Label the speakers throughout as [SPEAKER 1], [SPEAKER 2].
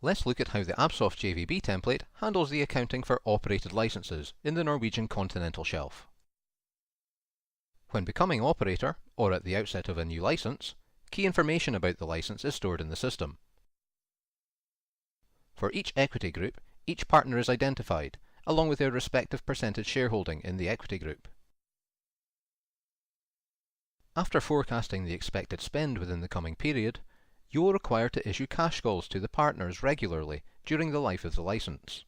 [SPEAKER 1] Let's look at how the Absoft JVB template handles the accounting for operated licenses in the Norwegian continental shelf. When becoming operator, or at the outset of a new license, key information about the license is stored in the system. For each equity group, each partner is identified, along with their respective percentage shareholding in the equity group. After forecasting the expected spend within the coming period, you will require to issue cash calls to the partners regularly during the life of the license.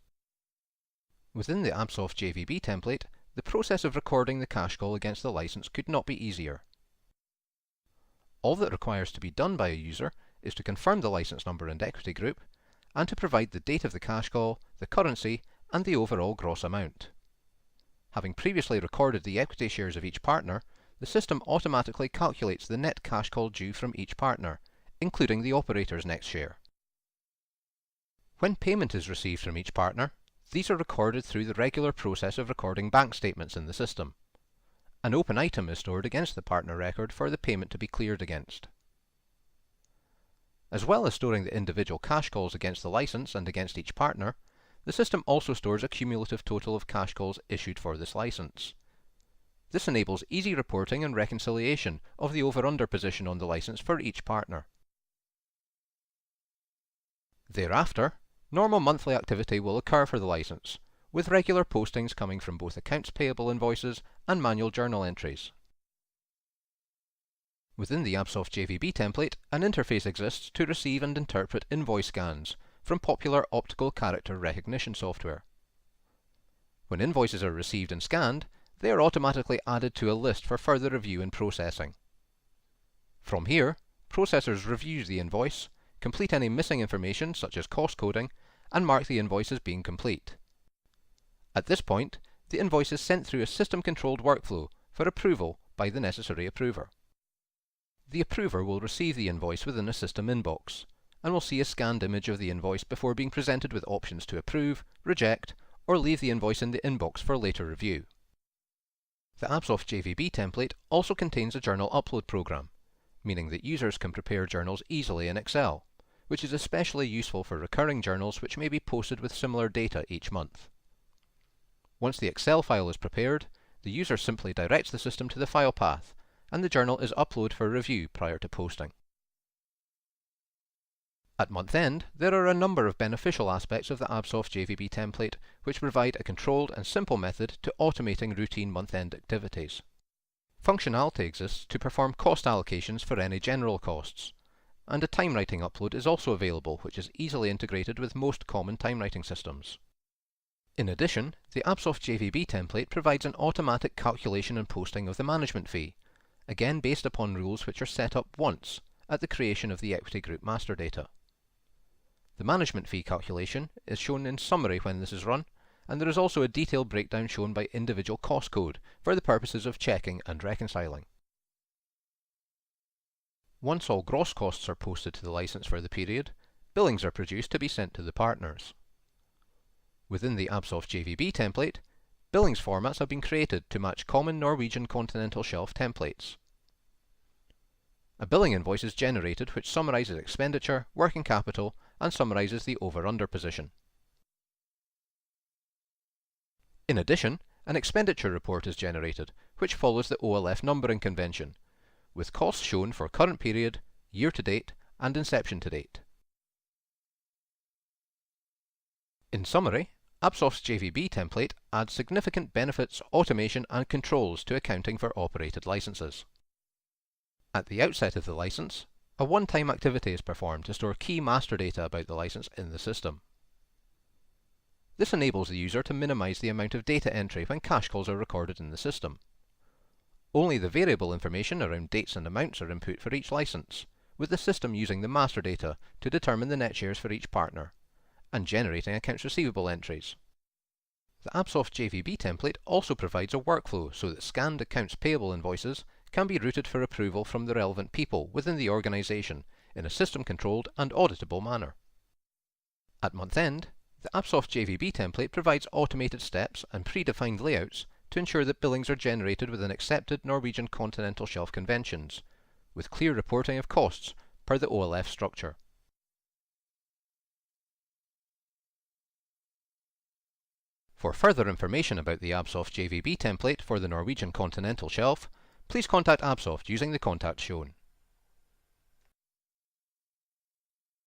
[SPEAKER 1] Within the Absoft JVB template, the process of recording the cash call against the license could not be easier. All that requires to be done by a user is to confirm the license number and equity group, and to provide the date of the cash call, the currency, and the overall gross amount. Having previously recorded the equity shares of each partner, the system automatically calculates the net cash call due from each partner, including the operator's next share. When payment is received from each partner, these are recorded through the regular process of recording bank statements in the system. An open item is stored against the partner record for the payment to be cleared against. As well as storing the individual cash calls against the license and against each partner, the system also stores a cumulative total of cash calls issued for this license. This enables easy reporting and reconciliation of the over-under position on the license for each partner. Thereafter, normal monthly activity will occur for the license, with regular postings coming from both accounts payable invoices and manual journal entries. Within the Absoft JVB template, an interface exists to receive and interpret invoice scans from popular optical character recognition software. When invoices are received and scanned, they are automatically added to a list for further review and processing. From here, processors review the invoice, complete any missing information such as cost coding, and mark the invoice as being complete. At this point, the invoice is sent through a system-controlled workflow for approval by the necessary approver. The approver will receive the invoice within a system inbox, and will see a scanned image of the invoice before being presented with options to approve, reject, or leave the invoice in the inbox for later review. The Absoft JVB template also contains a journal upload program, meaning that users can prepare journals easily in Excel, which is especially useful for recurring journals which may be posted with similar data each month. Once the Excel file is prepared, the user simply directs the system to the file path, and the journal is uploaded for review prior to posting. At month end, there are a number of beneficial aspects of the Absoft JVB template which provide a controlled and simple method to automating routine month-end activities. Functionality exists to perform cost allocations for any general costs, and a time writing upload is also available, which is easily integrated with most common time writing systems. In addition, the Absoft JVB template provides an automatic calculation and posting of the management fee, again based upon rules which are set up once at the creation of the equity group master data. The management fee calculation is shown in summary when this is run, and there is also a detailed breakdown shown by individual cost code for the purposes of checking and reconciling. Once all gross costs are posted to the license for the period, billings are produced to be sent to the partners. Within the Absoft JVB template, billings formats have been created to match common Norwegian continental shelf templates. A billing invoice is generated which summarises expenditure, working capital, and summarises the over-under position. In addition, an expenditure report is generated, which follows the OLF numbering convention, with costs shown for current period, year to date, and inception to date. In summary, Absoft's JVB template adds significant benefits, automation, and controls to accounting for operated licenses. At the outset of the license, a one-time activity is performed to store key master data about the license in the system. This enables the user to minimize the amount of data entry when cash calls are recorded in the system. Only the variable information around dates and amounts are input for each license, with the system using the master data to determine the net shares for each partner, and generating accounts receivable entries. The Absoft JVB template also provides a workflow so that scanned accounts payable invoices can be routed for approval from the relevant people within the organisation in a system-controlled and auditable manner. At month end, the Absoft JVB template provides automated steps and predefined layouts to ensure that billings are generated within accepted Norwegian continental shelf conventions, with clear reporting of costs per the OLF structure. For further information about the Absoft JVB template for the Norwegian continental shelf, please contact Absoft using the contacts shown.